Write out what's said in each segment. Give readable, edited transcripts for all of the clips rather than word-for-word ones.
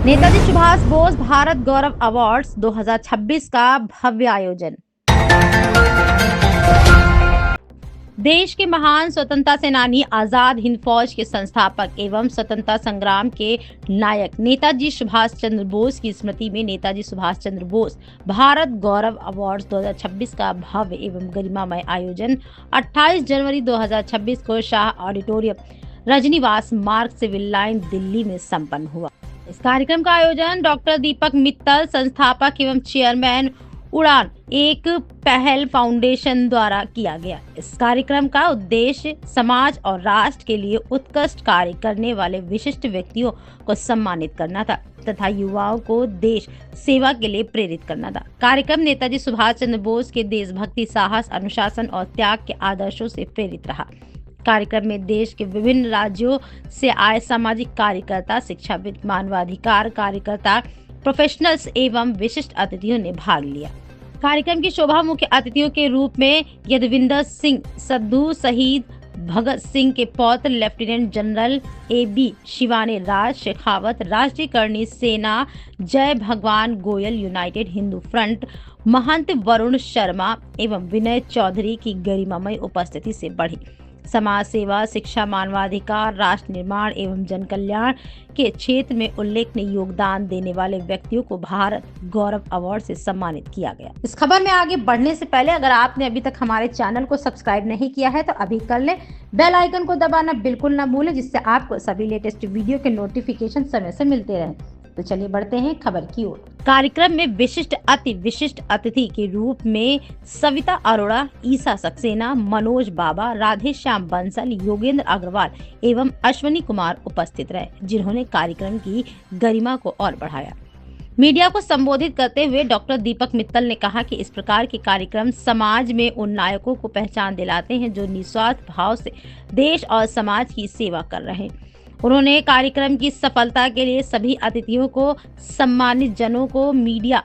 नेताजी सुभाष बोस भारत गौरव awards 2026 का भव्य आयोजन। देश के महान स्वतंत्रता सेनानी, आजाद हिंद फौज के संस्थापक एवं स्वतंत्रता संग्राम के नायक नेताजी सुभाष चंद्र बोस की स्मृति में नेताजी सुभाष चंद्र बोस भारत गौरव अवार्ड्स 2026 का भव्य एवं गरिमामय आयोजन 28 जनवरी 2026 को शाह ऑडिटोरियम, रजनीवास मार्ग, सिविल लाइन, दिल्ली में संपन्न हुआ। इस कार्यक्रम का आयोजन डॉक्टर दीपक मित्तल, संस्थापक एवं चेयरमैन उड़ान एक पहल फाउंडेशन द्वारा किया गया। इस कार्यक्रम का उद्देश्य समाज और राष्ट्र के लिए उत्कृष्ट कार्य करने वाले विशिष्ट व्यक्तियों को सम्मानित करना था तथा युवाओं को देश सेवा के लिए प्रेरित करना था। कार्यक्रम नेताजी सुभाष चंद्र बोस के देशभक्ति, साहस, अनुशासन और त्याग के आदर्शों से प्रेरित रहा। कार्यक्रम में देश के विभिन्न राज्यों से आए सामाजिक कार्यकर्ता, शिक्षाविद, मानवाधिकार कार्यकर्ता, प्रोफेशनल्स एवं विशिष्ट अतिथियों ने भाग लिया। कार्यक्रम की शोभा मुख्य अतिथियों के रूप में यदविंदर सिंह संधू, शहीद भगत सिंह के पौत्र लेफ्टिनेंट जनरल AB शिवानी राज शेखावत, राष्ट्रीय करणी सेना जय भगवान गोयल, यूनाइटेड हिंदू फ्रंट महंत वरुण शर्मा एवं विनय चौधरी की गरिमामय उपस्थिति से बढ़ी। समाज सेवा, शिक्षा, मानवाधिकार, राष्ट्र निर्माण एवं जन कल्याण के क्षेत्र में उल्लेखनीय योगदान देने वाले व्यक्तियों को भारत गौरव अवार्ड से सम्मानित किया गया। इस खबर में आगे बढ़ने से पहले अगर आपने अभी तक हमारे चैनल को सब्सक्राइब नहीं किया है तो अभी कर लें। बेल आइकन को दबाना बिल्कुल ना भूलें, जिससे आपको सभी लेटेस्ट वीडियो के नोटिफिकेशन समय से मिलते रहें। तो चलिए बढ़ते हैं खबर की ओर। कार्यक्रम में विशिष्ट अतिथि के रूप में सविता अरोड़ा, ईसा सक्सेना, मनोज बाबा, राधे श्याम बंसल, योगेंद्र अग्रवाल एवं अश्वनी कुमार उपस्थित रहे, जिन्होंने कार्यक्रम की गरिमा को और बढ़ाया। मीडिया को संबोधित करते हुए डॉक्टर दीपक मित्तल ने कहा कि इस प्रकार के कार्यक्रम समाज में उन नायकों को पहचान दिलाते हैं जो निस्वार्थ भाव से देश और समाज की सेवा कर रहे हैं। उन्होंने कार्यक्रम की सफलता के लिए सभी अतिथियों को, सम्मानित जनों को, मीडिया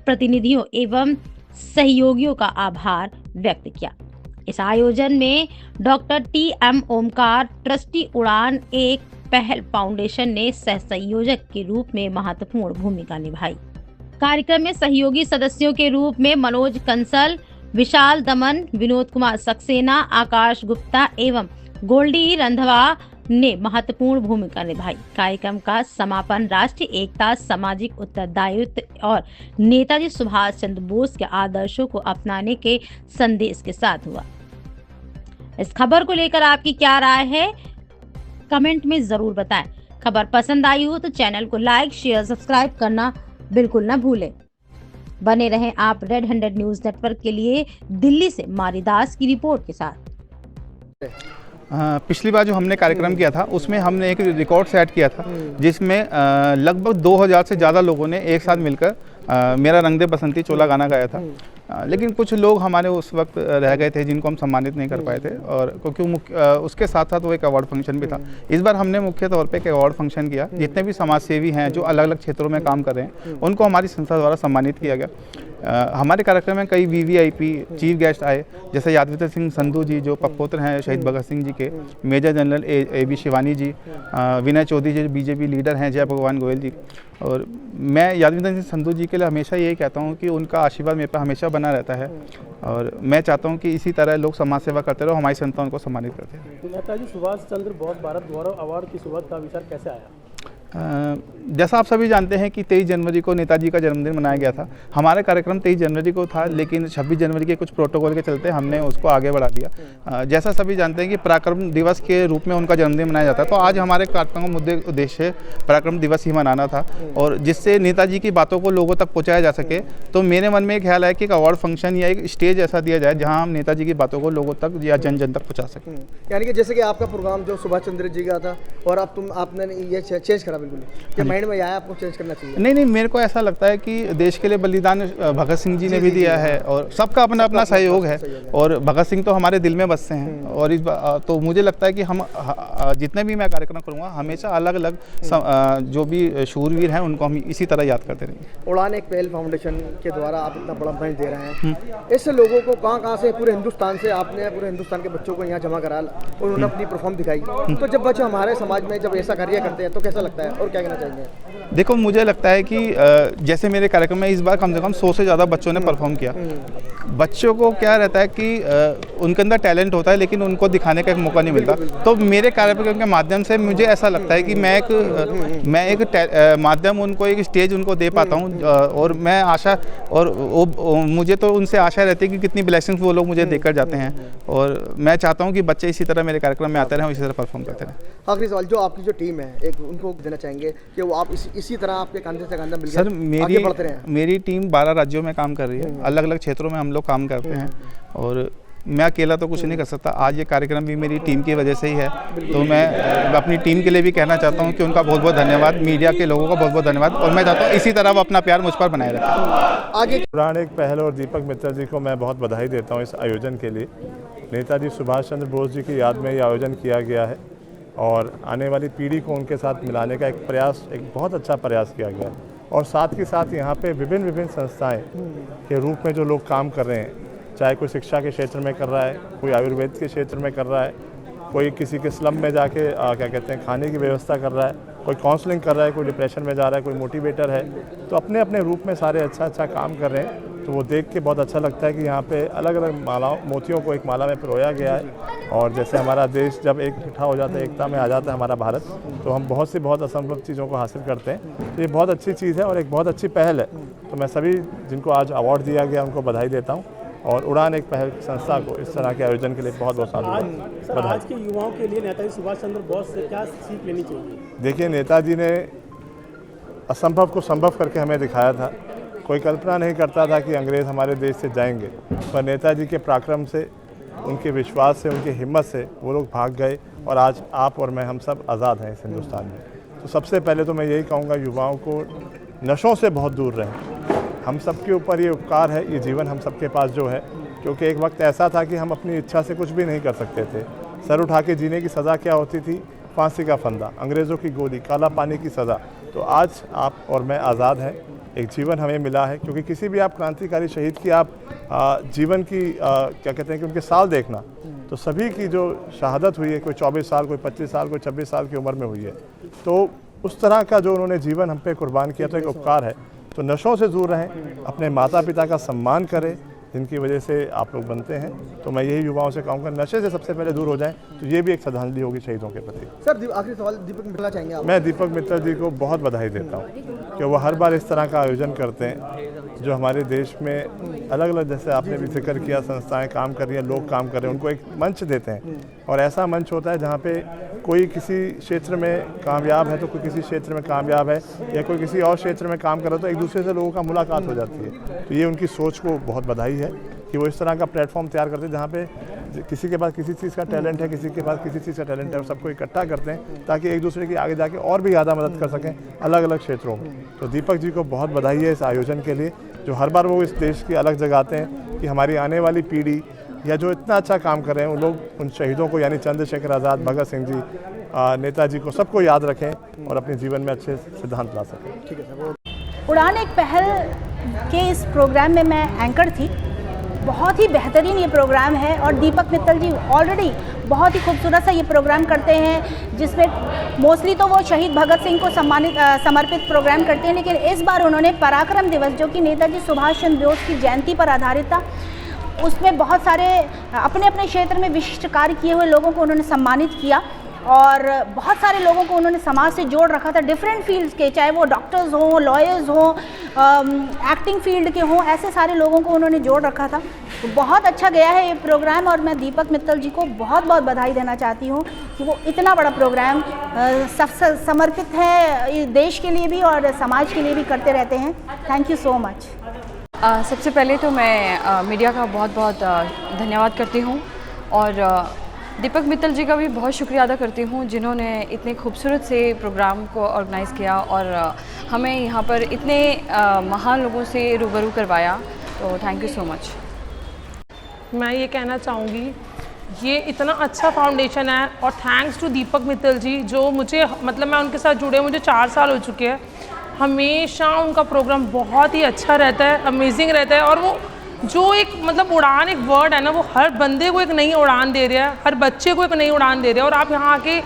प्रतिनिधियों एवं सहयोगियों का आभार व्यक्त किया। इस आयोजन में डॉक्टर TM ओमकार, ट्रस्टी उड़ान एक पहल फाउंडेशन ने सह संयोजक के रूप में महत्वपूर्ण भूमिका निभाई। कार्यक्रम में सहयोगी सदस्यों के रूप में मनोज कंसल, विशाल दमन, विनोद कुमार सक्सेना, आकाश गुप्ता एवं गोल्डी रंधवा ने महत्वपूर्ण भूमिका निभाई। कार्यक्रम का समापन राष्ट्रीय एकता, सामाजिक उत्तरदायित्व और नेताजी सुभाष चंद्र बोस के आदर्शों को अपनाने के संदेश के साथ हुआ। इस खबर को लेकर आपकी क्या राय है, कमेंट में जरूर बताएं। खबर पसंद आई हो तो चैनल को लाइक, शेयर, सब्सक्राइब करना बिल्कुल न भूलें। बने रहें आप रेड 100 न्यूज नेटवर्क के लिए। दिल्ली से मारीदास की रिपोर्ट के साथ। पिछली बार जो हमने कार्यक्रम किया था उसमें हमने एक रिकॉर्ड सेट किया था, जिसमें लगभग 2000 से ज़्यादा लोगों ने एक साथ मिलकर मेरा रंग दे बसंती चोला गाना गाया था। लेकिन कुछ लोग हमारे उस वक्त रह गए थे जिनको हम सम्मानित नहीं कर पाए थे, और क्योंकि उसके साथ साथ वो एक अवार्ड फंक्शन भी था। इस बार हमने मुख्य तौर पे एक अवार्ड फंक्शन किया। जितने भी समाज सेवी हैं जो अलग अलग क्षेत्रों में काम कर रहे हैं उनको हमारी संस्था द्वारा सम्मानित किया गया। हमारे कार्यक्रम में कई VVIP चीफ गेस्ट आए, जैसे यादविंदर सिंह संधू जी जो पपुत्र हैं शहीद भगत सिंह जी के, मेजर जनरल AB शिवानी जी, विनय चौधरी जी BJP लीडर हैं, जय भगवान गोयल जी। और मैं यादविंदर सिंह संधू जी के लिए हमेशा यही कहता हूँ कि उनका आशीर्वाद मेरे पर हमेशा बना रहता है, और मैं चाहता हूँ कि इसी तरह लोग समाज सेवा करते रहो, हमारी संस्था उनको सम्मानित करते हैं। नेताजी सुभाष चंद्र बोस भारत गौरव अवार्ड की शुरुआत का विचार कैसे आया? जैसा आप सभी जानते हैं कि 23 जनवरी को नेताजी का जन्मदिन मनाया गया था। हमारा कार्यक्रम 23 जनवरी को था, लेकिन 26 जनवरी के कुछ प्रोटोकॉल के चलते हमने उसको आगे बढ़ा दिया। जैसा सभी जानते हैं कि पराक्रम दिवस के रूप में उनका जन्मदिन मनाया जाता है, तो आज हमारे कार्यक्रम का मुद्दे उद्देश्य पराक्रम दिवस ही मनाना था, और जिससे नेताजी की बातों को लोगों तक पहुँचाया जा सके। तो मेरे मन में एक ख्याल है कि एक अवार्ड फंक्शन या एक स्टेज ऐसा दिया जाए जहाँ हम नेताजी की बातों को लोगों तक या जन जन तक पहुँचा सकें। यानी कि जैसे कि आपका प्रोग्राम जो सुभाष चंद्र जी का था और अब आपने ये चेंज करा, बिल्कुल माइंड में आया आपको चेंज करना चाहिए? नहीं, मेरे को ऐसा लगता है कि देश के लिए बलिदान भगत सिंह जी ने भी दिया है, और सबका अपना अपना सहयोग है, और भगत सिंह तो हमारे दिल में बसते हैं। और इस तो मुझे लगता है कि हम जितने भी मैं कार्यक्रम करूँगा हमेशा अलग अलग जो भी शूरवीर हैं उनको हम इसी तरह याद करते रहेंगे। उड़ान एक पहल फाउंडेशन के द्वारा आप इतना बड़ा मंच दे रहे हैं, इससे लोगों को कहाँ से पूरे हिंदुस्तान से आपने पूरे हिंदुस्तान के बच्चों को यहाँ जमा करा और उन्होंने अपनी परफॉर्म दिखाई। तो जब बच्चे हमारे समाज में जब ऐसा कार्य करते हैं तो कैसा लगता है? है और क्या कहना चाहेंगे? देखो, मुझे लगता है कि जैसे मेरे कार्यक्रम में इस बार कम से कम 100 से ज़्यादा बच्चों ने परफॉर्म किया। बच्चों को क्या रहता है कि उनके अंदर टैलेंट होता है लेकिन उनको दिखाने का एक मौका नहीं मिलता। तो मेरे कार्यक्रम के माध्यम से मुझे ऐसा लगता है कि मैं एक माध्यम उनको, एक स्टेज उनको दे पाता हूँ। और मैं आशा और मुझे तो उनसे आशा रहती है कि कितनी ब्लेसिंग्स वो लोग मुझे देकर जाते हैं। और मैं चाहता हूँ कि बच्चे इसी तरह मेरे कार्यक्रम में आते रहें और इसी तरह परफॉर्म करते रहें। आखिरी सवाल, जो आपकी जो टीम है, एक उनको देना चाहेंगे कि वो आप इसी तरह आपके कंधे से कंधा सर, मिलकर आगे बढ़ते रहें? मेरी टीम 12 राज्यों में काम कर रही है, अलग अलग क्षेत्रों में हम लोग काम करते हैं। और मैं अकेला तो कुछ नहीं कर सकता। आज ये कार्यक्रम भी मेरी टीम की वजह से ही है। तो मैं अपनी टीम के लिए भी कहना चाहता हूँ कि उनका बहुत बहुत धन्यवाद, मीडिया के लोगों का बहुत बहुत धन्यवाद। और मैं चाहता हूँ इसी तरह वो अपना प्यार मुझ पर बनाए रखें। आगे उड़ान एक पहल और दीपक मित्तल जी को मैं बहुत बधाई देता हूँ इस आयोजन के लिए। नेताजी सुभाष चंद्र बोस जी की याद में ये आयोजन किया गया है और आने वाली पीढ़ी को उनके साथ मिलाने का एक प्रयास, एक बहुत अच्छा प्रयास किया गया है। और साथ ही साथ यहाँ पे विभिन्न संस्थाएं के रूप में जो लोग काम कर रहे हैं, चाहे कोई शिक्षा के क्षेत्र में कर रहा है, कोई आयुर्वेद के क्षेत्र में कर रहा है, कोई किसी के स्लम में जाके क्या कहते हैं खाने की व्यवस्था कर रहा है, कोई काउंसलिंग कर रहा है, कोई डिप्रेशन में जा रहा है, कोई मोटिवेटर है, तो अपने अपने रूप में सारे अच्छा काम कर रहे हैं। तो वो देख के बहुत अच्छा लगता है कि यहाँ पे अलग अलग मालाओं, मोतियों को एक माला में पिरोया गया है। और जैसे हमारा देश जब इकट्ठा हो जाता है, एकता में आ जाता है हमारा भारत, तो हम बहुत असंभव चीज़ों को हासिल करते हैं। तो ये बहुत अच्छी चीज़ है और एक बहुत अच्छी पहल है। तो मैं सभी जिनको आज अवार्ड दिया गया उनको बधाई देता हूँ और उड़ान एक पहल संस्था को इस तरह के आयोजन के लिए बहुत साधुवाद। आज के युवाओं के लिए नेताजी सुभाष चंद्र बोस से क्या सीख लेनी चाहिए? देखिए, नेताजी ने असंभव को संभव करके हमें दिखाया था। कोई कल्पना नहीं करता था कि अंग्रेज़ हमारे देश से जाएंगे, पर नेताजी के पराक्रम से, उनके विश्वास से, उनकी हिम्मत से वो लोग भाग गए और आज आप और मैं, हम सब आज़ाद हैं इस हिंदुस्तान में। तो सबसे पहले तो मैं यही कहूँगा, युवाओं को नशों से बहुत दूर रहें। हम सबके ऊपर ये उपकार है, ये जीवन हम सबके पास जो है, क्योंकि एक वक्त ऐसा था कि हम अपनी इच्छा से कुछ भी नहीं कर सकते थे। सर उठा के जीने की सज़ा क्या होती थी? फांसी का फंदा, अंग्रेज़ों की गोली, काला पानी की सज़ा। तो आज आप और मैं आज़ाद हैं, एक जीवन हमें मिला है। क्योंकि किसी भी आप क्रांतिकारी शहीद की आप जीवन की क्या कहते हैं कि उनके साल देखना, तो सभी की जो शहादत हुई है, कोई 24 साल, कोई 25 साल, कोई 26 साल की उम्र में हुई है। तो उस तरह का जो उन्होंने जीवन हम पे कुर्बान किया, तो एक उपकार है। तो नशों से दूर रहें, अपने माता पिता का सम्मान करें जिनकी वजह से आप लोग बनते हैं। तो मैं यही युवाओं से कहूँगा, नशे से सबसे पहले दूर हो जाएं, तो ये भी एक श्रद्धांजलि होगी शहीदों के प्रति। सर, आखिरी सवाल दीपक मित्तल चाहेंगे आप? मैं दीपक मित्तल जी को बहुत बधाई देता हूँ कि वो हर बार इस तरह का आयोजन करते हैं जो हमारे देश में अलग अलग, जैसे आपने भी जिक्र किया, संस्थाएं काम कर रही हैं, लोग काम कर रहे हैं, उनको एक मंच देते हैं। और ऐसा मंच होता है जहाँ पे कोई किसी क्षेत्र में कामयाब है तो कोई किसी क्षेत्र में कामयाब है, या कोई किसी और क्षेत्र में काम कर रहा है, तो एक दूसरे से लोगों का मुलाकात हो जाती है। तो ये उनकी सोच को बहुत बधाई है कि वो इस तरह का प्लेटफॉर्म तैयार करते हैं जहाँ पे किसी के पास किसी चीज़ का टैलेंट है, किसी के पास किसी चीज़ का टैलेंट है, और सबको इकट्ठा करते हैं ताकि एक दूसरे की आगे जाके और भी ज़्यादा मदद कर सकें अलग अलग क्षेत्रों में। तो दीपक जी को बहुत बधाई है इस आयोजन के लिए, जो हर बार वो इस देश की अलग जगाते हैं कि हमारी आने वाली पीढ़ी या जो इतना अच्छा काम कर रहे हैं, उन लोग उन शहीदों को, यानी चंद्रशेखर आज़ाद, भगत सिंह जी, नेताजी को, सबको याद रखें और अपने जीवन में अच्छे सिद्धांत ला सकें। ठीक है सर। उड़ान एक पहल के इस प्रोग्राम में मैं एंकर थी। बहुत ही बेहतरीन ये प्रोग्राम है और दीपक मित्तल जी ऑलरेडी बहुत ही खूबसूरत सा ये प्रोग्राम करते हैं, जिसमें मोस्टली तो वो शहीद भगत सिंह को समर्पित प्रोग्राम करते हैं, लेकिन इस बार उन्होंने पराक्रम दिवस, जो कि नेताजी सुभाष चंद्र बोस की जयंती पर आधारित था, उसमें बहुत सारे अपने अपने क्षेत्र में विशिष्ट कार्य किए हुए लोगों को उन्होंने सम्मानित किया और बहुत सारे लोगों को उन्होंने समाज से जोड़ रखा था, डिफरेंट फील्ड्स के, चाहे वो डॉक्टर्स हों, लॉयर्स हों, एक्टिंग फील्ड के हों, ऐसे सारे लोगों को उन्होंने जोड़ रखा था। तो बहुत अच्छा गया है ये प्रोग्राम और मैं दीपक मित्तल जी को बहुत बहुत बधाई देना चाहती हूँ कि वो इतना बड़ा प्रोग्राम समर्पित है देश के लिए भी और समाज के लिए भी करते रहते हैं। Thank you so much. सबसे पहले तो मैं मीडिया का बहुत बहुत धन्यवाद करती हूँ और दीपक मित्तल जी का भी बहुत शुक्रिया अदा करती हूँ, जिन्होंने इतने खूबसूरत से प्रोग्राम को ऑर्गेनाइज़ किया और हमें यहाँ पर इतने महान लोगों से रूबरू करवाया। तो थैंक यू सो मच। मैं ये कहना चाहूँगी, ये इतना अच्छा फाउंडेशन है और थैंक्स टू दीपक मित्तल जी, जो मुझे मतलब मैं उनके साथ जुड़े मुझे 4 साल हो चुके हैं। हमेशा उनका प्रोग्राम बहुत ही अच्छा रहता है, अमेजिंग रहता है और वो जो एक मतलब उड़ान एक वर्ड है ना, वो हर बंदे को एक नई उड़ान दे रहा है, हर बच्चे को एक नई उड़ान दे रहा है। और आप यहाँ आके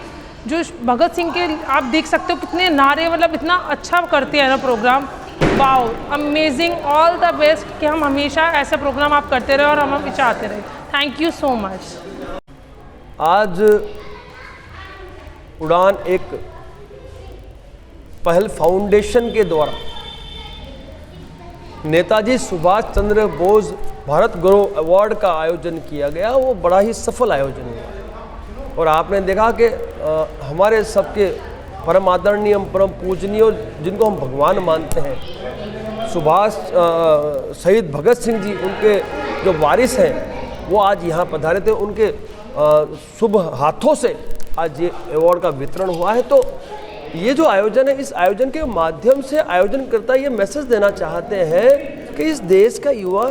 जो भगत सिंह के आप देख सकते हो कितने नारे, मतलब इतना अच्छा करते हैं ना programme. Wow, amazing, all the best कि हम हमेशा ऐसे प्रोग्राम आप करते रहे और हम हमेशा आते रहे। Thank you so much. आज उड़ान एक पहल फाउंडेशन के द्वारा नेताजी सुभाष चंद्र बोस भारत गौरव अवार्ड का आयोजन किया गया। वो बड़ा ही सफल आयोजन हुआ और आपने देखा कि हमारे सबके परम आदरणीय, परम पूजनीय, जिनको हम भगवान मानते हैं, सुभाष शहीद भगत सिंह जी, उनके जो वारिस हैं वो आज यहाँ पधारे थे। उनके शुभ हाथों से आज ये अवार्ड का वितरण हुआ है। तो ये जो आयोजन है, इस आयोजन के माध्यम से आयोजनकर्ता ये मैसेज देना चाहते हैं कि इस देश का युवा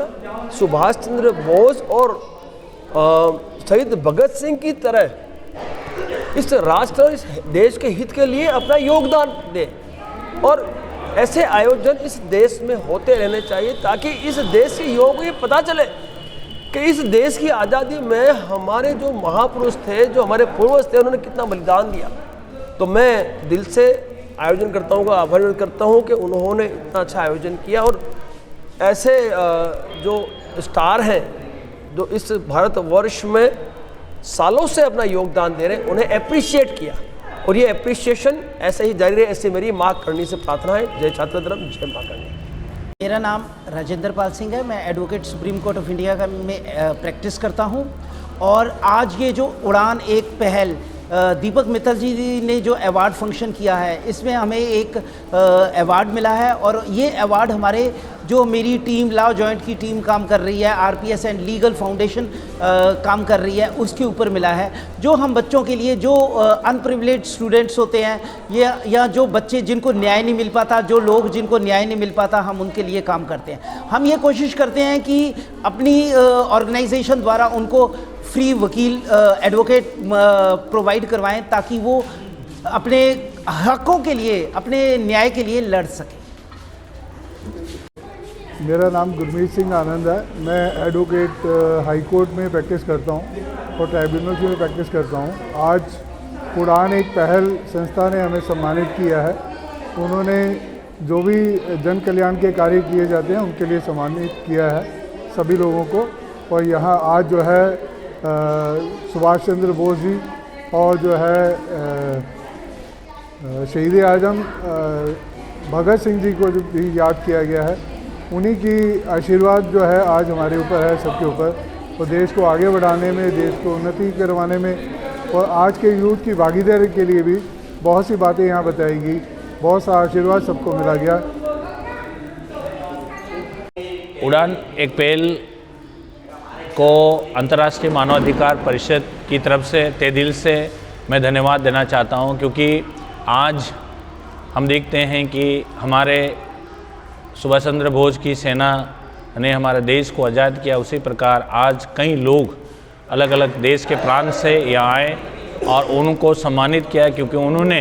सुभाष चंद्र बोस और शहीद भगत सिंह की तरह इस राष्ट्र और इस देश के हित के लिए अपना योगदान दे और ऐसे आयोजन इस देश में होते रहने चाहिए ताकि इस देश के युवाओं को ये पता चले कि इस देश की आज़ादी में हमारे जो महापुरुष थे, जो हमारे पूर्वज थे, उन्होंने कितना बलिदान दिया। तो मैं दिल से आयोजनकर्ताओं का आभार व्यक्त करता हूँ कि उन्होंने इतना अच्छा आयोजन किया और ऐसे जो स्टार हैं जो इस भारतवर्ष में सालों से अपना योगदान दे रहे हैं, उन्हें अप्रिशिएट किया और ये अप्रिशिएशन ऐसे ही जारी रहे, ऐसे मेरी माँ करणी से प्रार्थना है। जय छात्र धर्म, जय माँ करणी। मेरा नाम राजेंद्र पाल सिंह है। मैं advocate supreme court of India का में प्रैक्टिस करता हूँ और आज ये जो उड़ान एक पहल दीपक मित्तल जी ने जो अवार्ड फंक्शन किया है, इसमें हमें एक अवार्ड मिला है और ये अवार्ड हमारे जो मेरी टीम लॉ जॉइंट की टीम काम कर रही है, आरपीएस एंड लीगल फाउंडेशन काम कर रही है, उसके ऊपर मिला है। जो हम बच्चों के लिए, जो अनप्रिविलेज्ड स्टूडेंट्स होते हैं या जो बच्चे जिनको न्याय नहीं मिल पाता, जो लोग जिनको न्याय नहीं मिल पाता, हम उनके लिए काम करते हैं। हम ये कोशिश करते हैं कि अपनी ऑर्गेनाइजेशन द्वारा उनको फ्री वकील एडवोकेट प्रोवाइड करवाएं ताकि वो अपने हकों के लिए, अपने न्याय के लिए लड़ सकें। मेरा नाम गुरमीत सिंह आनंद है। मैं एडवोकेट हाई कोर्ट में प्रैक्टिस करता हूँ और ट्राइब्यूनल्स में प्रैक्टिस करता हूँ। आज उड़ान एक पहल संस्था ने हमें सम्मानित किया है। उन्होंने जो भी जन कल्याण के कार्य किए जाते हैं उनके लिए सम्मानित किया है सभी लोगों को। और यहाँ आज जो है सुभाष चंद्र बोस जी और जो है शहीद आजम भगत सिंह जी को भी याद किया गया है। उन्हीं की आशीर्वाद जो है आज हमारे ऊपर है, सबके ऊपर, और देश को आगे बढ़ाने में, देश को उन्नति करवाने में और आज के यूथ की भागीदारी के लिए भी बहुत सी बातें यहाँ बताई गई। बहुत सा आशीर्वाद सबको मिला गया। उड़ान एक पहल को अंतर्राष्ट्रीय मानवाधिकार परिषद की तरफ से तहे दिल से मैं धन्यवाद देना चाहता हूं, क्योंकि आज हम देखते हैं कि हमारे सुभाष चंद्र बोस की सेना ने हमारे देश को आज़ाद किया, उसी प्रकार आज कई लोग अलग अलग देश के प्रांत से यहाँ आए और उनको सम्मानित किया, क्योंकि उन्होंने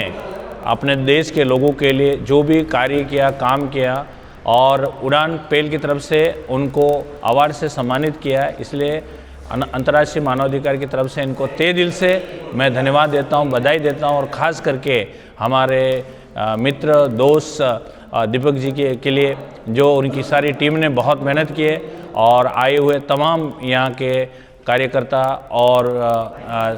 अपने देश के लोगों के लिए जो भी कार्य किया, काम किया और उड़ान पहल की तरफ से उनको अवार्ड से सम्मानित किया। इसलिए अंतर्राष्ट्रीय मानवाधिकार की तरफ से इनको तहे दिल से मैं धन्यवाद देता हूं, बधाई देता हूं और ख़ास करके हमारे मित्र दोस्त दीपक जी के लिए, जो उनकी सारी टीम ने बहुत मेहनत की है, और आए हुए तमाम यहाँ के कार्यकर्ता और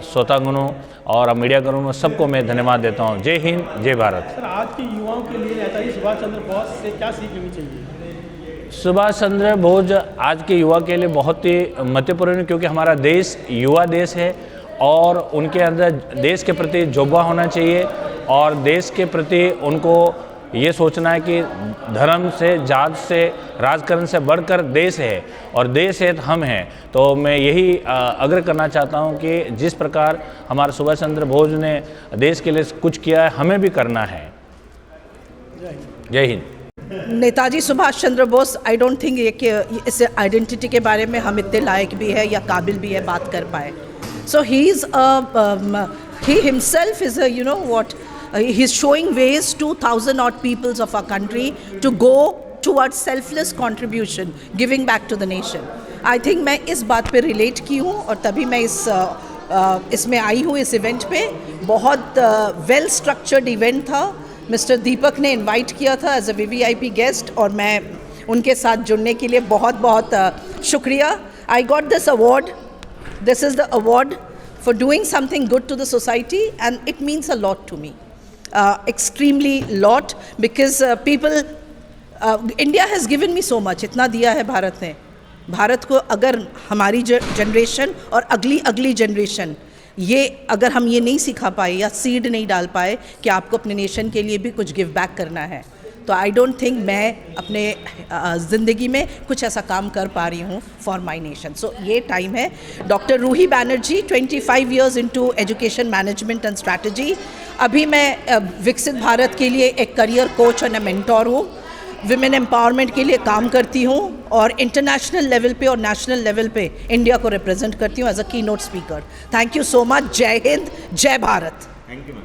श्रोतागणों और मीडियाकर्मियों सबको मैं धन्यवाद देता हूँ। जय हिंद, जय भारत। सर, आज के युवाओं के लिए नेताजी सुभाष चंद्र बोस से क्या सीख लेनी चाहिए? सुभाष चंद्र बोस आज के युवा के लिए बहुत ही महत्वपूर्ण है, क्योंकि हमारा देश युवा देश है और उनके अंदर देश के प्रति जज्बा होना चाहिए और देश के प्रति उनको ये सोचना है कि धर्म से, जात से, राजकारण से बढ़कर देश है और देश है तो हम हैं। तो मैं यही आग्रह करना चाहता हूं कि जिस प्रकार हमारे सुभाष चंद्र बोस ने देश के लिए कुछ किया है, हमें भी करना है। जय Hind. Netaji Subhash Chandra Bose, I don't think ये कि इस आइडेंटिटी के बारे में हम इतने लायक भी है या काबिल भी है बात कर पाए। So he himself is you know what, he's showing ways to 1,000 odd peoples of our country to go towards selfless contribution, giving back to the nation. I think मैं इस बात पे relate की हूँ और तभी मैं इस इसमें आई हूँ इस इवेंट पे। बहुत वेल स्ट्रक्चर्ड इवेंट था। मिस्टर दीपक ने इनवाइट किया था एज अ VVIP गेस्ट और मैं उनके साथ जुड़ने के लिए बहुत बहुत शुक्रिया। I got this award. This is the award for doing something good to the society, and it means a lot to me, extremely lot, because India has given me so much. इतना दिया है भारत ने। भारत को अगर हमारी generation और अगली generation ये अगर हम ये नहीं सिखा पाए या सीड नहीं डाल पाए कि आपको अपने नेशन के लिए भी कुछ गिव बैक करना है, तो आई डोंट थिंक मैं अपने ज़िंदगी में कुछ ऐसा काम कर पा रही हूँ फॉर माई नेशन। सो ये टाइम है। Doctor Ruhi Banerjee, 25 years into education management and strategy. अभी मैं विकसित भारत के लिए एक करियर कोच और मेंटोर हूँ। विमेन एम्पावरमेंट के लिए काम करती हूँ और इंटरनेशनल लेवल पे और नेशनल लेवल पे इंडिया को रिप्रेजेंट करती हूँ एज अ की note speaker. Thank you so much. जय हिंद, जय भारत। Thank you.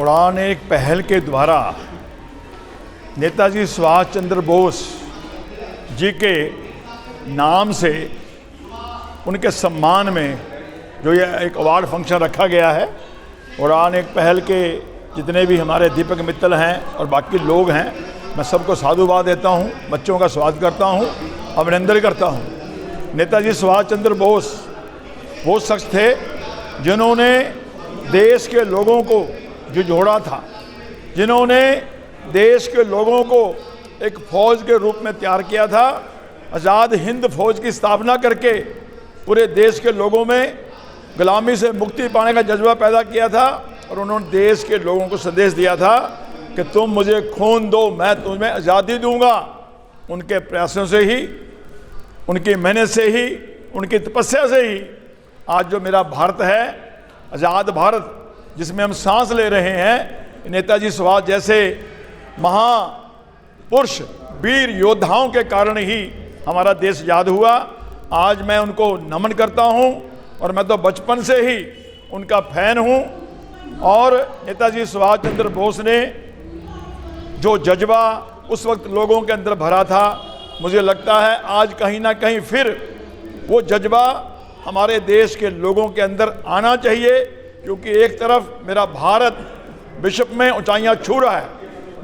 उड़ान एक पहल के द्वारा नेताजी सुभाष चंद्र बोस जी के नाम से उनके सम्मान में जो ये एक अवार्ड फंक्शन रखा गया है, उड़ान एक पहल के जितने भी हमारे दीपक मित्तल हैं और बाकी लोग हैं, मैं सबको साधुवाद देता हूँ, बच्चों का स्वागत करता हूँ, अभिनंदन करता हूँ। नेताजी सुभाष चंद्र बोस वो शख्स थे जिन्होंने देश के लोगों को जो जोड़ा था, जिन्होंने देश के लोगों को एक फौज के रूप में तैयार किया था। आज़ाद हिंद फौज की स्थापना करके पूरे देश के लोगों में गुलामी से मुक्ति पाने का जज्बा पैदा किया था और उन्होंने देश के लोगों को संदेश दिया था कि तुम मुझे खून दो, मैं तुम्हें आज़ादी दूंगा। उनके प्रयासों से ही, उनकी मेहनत से ही, उनकी तपस्या से ही आज जो मेरा भारत है, आज़ाद भारत जिसमें हम सांस ले रहे हैं, नेताजी सुभाष जैसे महापुरुष वीर योद्धाओं के कारण ही हमारा देश आज़ाद हुआ। आज मैं उनको नमन करता हूं और मैं तो बचपन से ही उनका फैन हूं। और नेताजी सुभाष चंद्र बोस ने जो जज्बा उस वक्त लोगों के अंदर भरा था, मुझे लगता है आज कहीं ना कहीं फिर वो जज्बा हमारे देश के लोगों के अंदर आना चाहिए, क्योंकि एक तरफ मेरा भारत विश्व में ऊंचाइयां छू रहा है,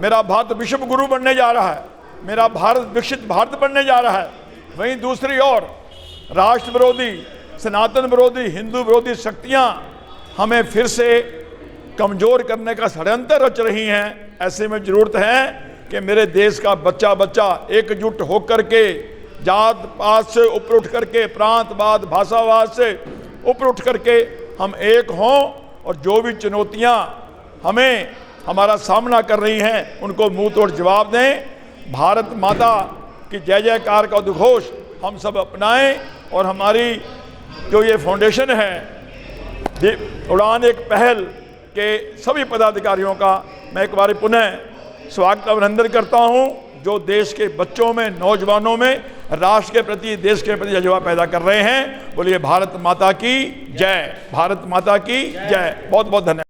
मेरा भारत विश्व गुरु बनने जा रहा है, मेरा भारत विकसित भारत बनने जा रहा है, वहीं दूसरी ओर राष्ट्र विरोधी, सनातन विरोधी, हिंदू विरोधी शक्तियां हमें फिर से कमज़ोर करने का षड्यंत्र रच रही हैं। ऐसे में ज़रूरत है कि मेरे देश का बच्चा बच्चा एकजुट होकर के, जात पात से ऊपर उठ करके, प्रांतवाद भाषावाद से ऊपर उठ करके हम एक हों और जो भी चुनौतियां हमें हमारा सामना कर रही हैं उनको मुंह तोड़ जवाब दें। भारत माता की जय जयकार का उद्घोष हम सब अपनाएं और हमारी जो ये फाउंडेशन है उड़ान एक पहल के सभी पदाधिकारियों का मैं एक बार पुनः स्वागत अभिनंदन करता हूं, जो देश के बच्चों में, नौजवानों में राष्ट्र के प्रति, देश के प्रति जज्बा पैदा कर रहे हैं। बोलिए भारत माता की जय, भारत माता की जय। बहुत बहुत धन्यवाद।